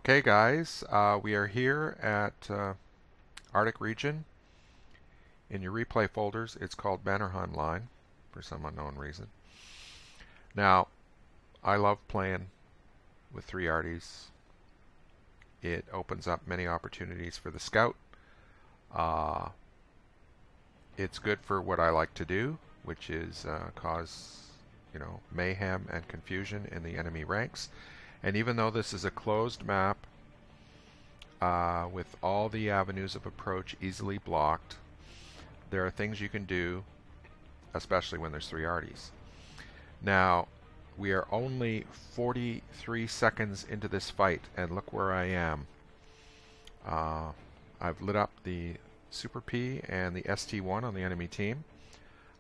Okay, guys, we are here at Arctic region. In your replay folders, it's called Mannerheim Line for some unknown reason. Now, I love playing with 3 arties. It opens up many opportunities for the scout. It's good for what I like to do, which is cause mayhem and confusion in the enemy ranks. And even though this is a closed map with all the avenues of approach easily blocked, there are things you can do, especially when there's 3 arties. Now, we are only 43 seconds into this fight, and look where I am. I've lit up the Super P and the ST1 on the enemy team.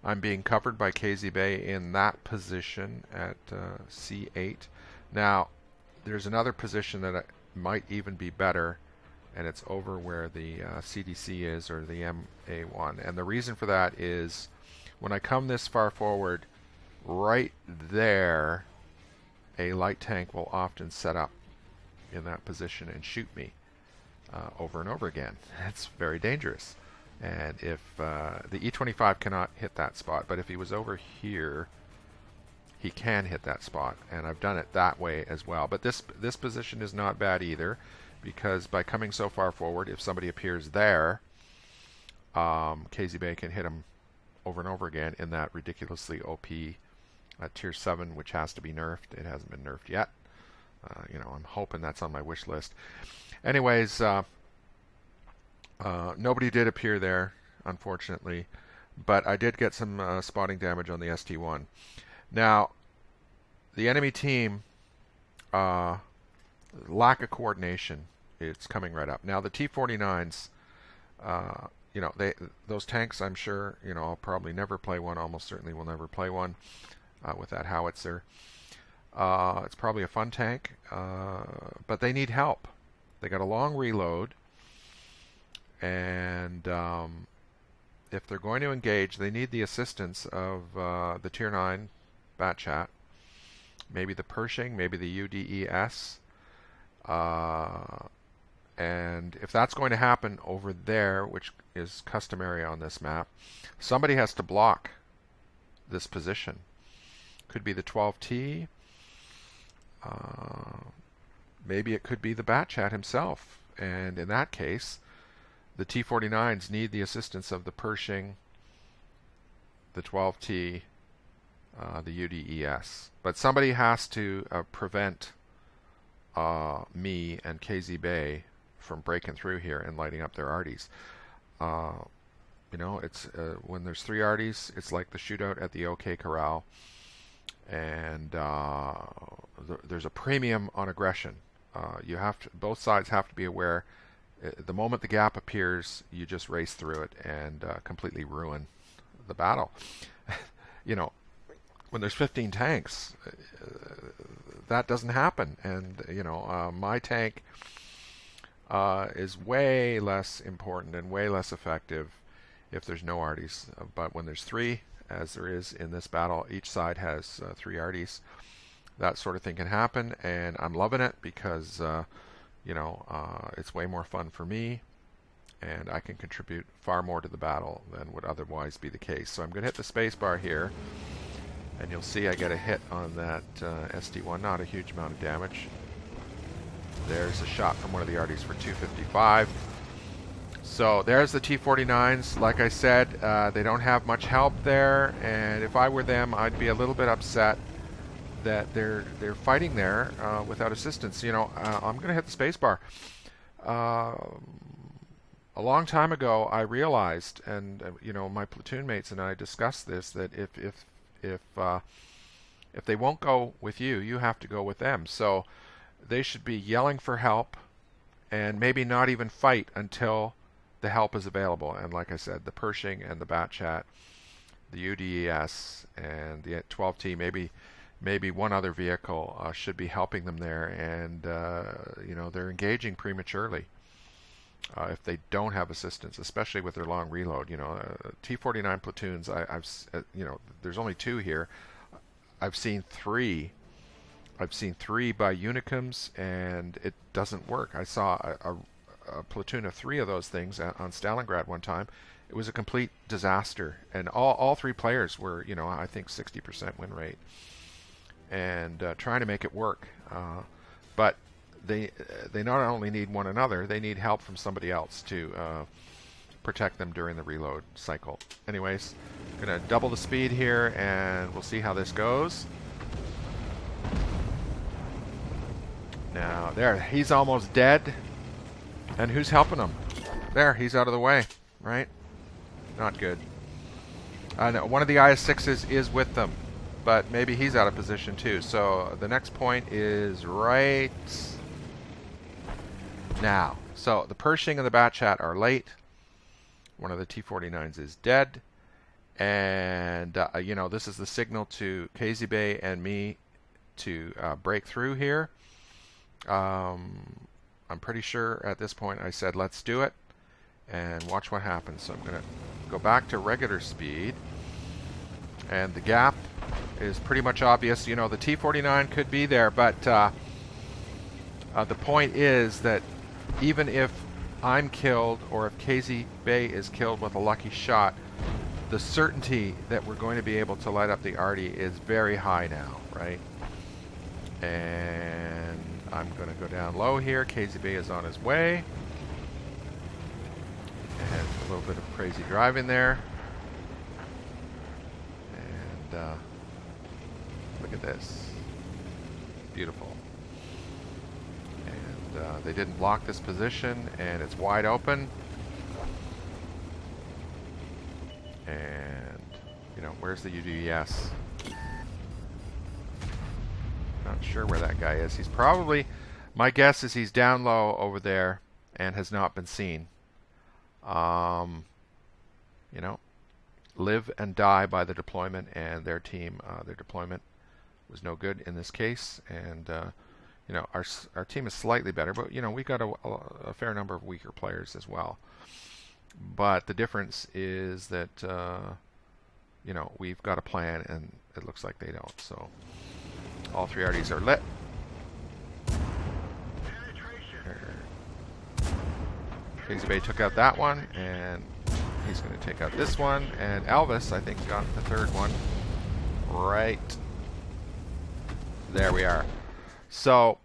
I'm being covered by a.k.a. in that position at C8. Now, there's another position that might even be better, and it's over where the CDC is, or the MA1. And the reason for that is when I come this far forward, right there, a light tank will often set up in that position and shoot me over and over again. It's very dangerous. And if the E25 cannot hit that spot, but if he was over here, he can hit that spot, and I've done it that way as well. But this position is not bad either, because by coming so far forward, if somebody appears there, a.k.a. can hit him over and over again in that ridiculously OP tier 7, which has to be nerfed. It hasn't been nerfed yet. I'm hoping that's on my wish list. Anyways, nobody did appear there, unfortunately, but I did get some spotting damage on the ST1. Now, the enemy team, lack of coordination, it's coming right up. Now, the T-49s, those tanks, I'm sure, I'll probably never play one, almost certainly will never play one with that howitzer. It's probably a fun tank, but they need help. They got a long reload, and if they're going to engage, they need the assistance of the Tier 9 Batchat, maybe the Pershing, maybe the UDES, and if that's going to happen over there, which is customary on this map, somebody has to block this position. Could be the 12T, maybe it could be the Batchat himself, and in that case, the T-49s need the assistance of the Pershing, the 12T, the UDES. But somebody has to prevent me and KZ from breaking through here and lighting up their arties. It's when there's 3 arties, it's like the shootout at the OK corral, and there's a premium on aggression. Both sides have to be aware. The moment the gap appears, you just race through it and completely ruin the battle. When there's 15 tanks, that doesn't happen. And my tank is way less important and way less effective if there's no arties. But when there's 3, as there is in this battle, each side has 3 arties. That sort of thing can happen, and I'm loving it because it's way more fun for me, and I can contribute far more to the battle than would otherwise be the case. So I'm going to hit the space bar here, and you'll see I get a hit on that ST1, not a huge amount of damage. There's a shot from one of the arties for 255. So there's the T-49s. Like I said, they don't have much help there, and if I were them, I'd be a little bit upset that they're fighting there without assistance. I'm going to hit the space bar. A long time ago, I realized, and my platoon mates and I discussed this, that if they won't go with you, you have to go with them. So they should be yelling for help, and maybe not even fight until the help is available. And like I said, the Pershing and the Batchat, the UDES, and the 12T, maybe one other vehicle should be helping them there, and they're engaging prematurely if they don't have assistance, especially with their long reload. T-49 platoons, there's only 2 here. I've seen 3 I've seen 3 by Unicums, and it doesn't work. I saw a platoon of 3 of those things on Stalingrad one time. It was a complete disaster, and all 3 players were, I think 60% win rate, and trying to make it work. But they not only need one another, they need help from somebody else to protect them during the reload cycle. Anyways, I'm going to double the speed here, and we'll see how this goes. Now, there, he's almost dead. And who's helping him? There, he's out of the way, right? Not good. One of the IS-6s is with them, but maybe he's out of position too. So the next point is right now. So the Pershing and the Batchat are late. One of the T-49s is dead. And, this is the signal to a.k.a. and me to break through here. I'm pretty sure at this point I said let's do it, and watch what happens. So I'm going to go back to regular speed, and the gap is pretty much obvious. The T-49 could be there, but the point is that even if I'm killed or if a.k.a. is killed with a lucky shot, the certainty that we're going to be able to light up the arty is very high now, right? And I'm going to go down low here. a.k.a. is on his way. And a little bit of crazy driving there. And look at this. Beautiful. And they didn't block this position, and it's wide open. And, where's the UDS? Not sure where that guy is. He's probably, my guess is he's down low over there and has not been seen. Live and die by the deployment, and their team, their deployment was no good in this case. And our team is slightly better, but we've got a fair number of weaker players as well. But the difference is that we've got a plan, and it looks like they don't. So all 3 arties are lit. a.k.a. took out that one, and he's going to take out this one, and Elvis, I think, got the 3rd one. Right. There we are. So,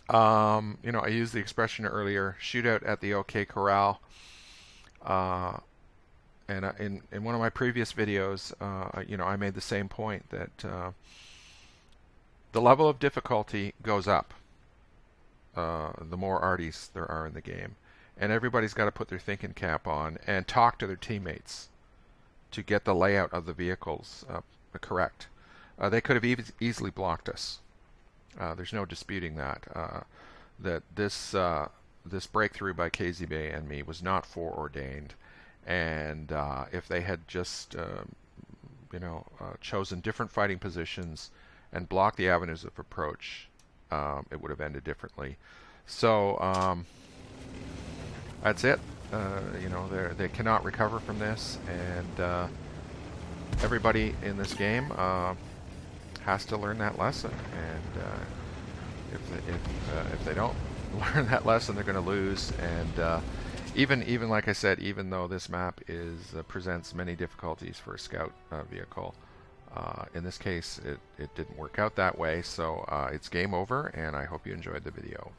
I used the expression earlier, shootout at the OK Corral. And in one of my previous videos, I made the same point that the level of difficulty goes up the more arties there are in the game. And everybody's got to put their thinking cap on and talk to their teammates to get the layout of the vehicles correct. They could have easily blocked us. There's no disputing that. That this breakthrough by a.k.a. and me was not foreordained. And if they had just chosen different fighting positions and blocked the avenues of approach, it would have ended differently. So that's it. They cannot recover from this, and everybody in this game has to learn that lesson. And if they don't learn that lesson, they're going to lose. And even like I said, even though this map presents many difficulties for a scout vehicle, in this case it didn't work out that way. So it's game over, and I hope you enjoyed the video.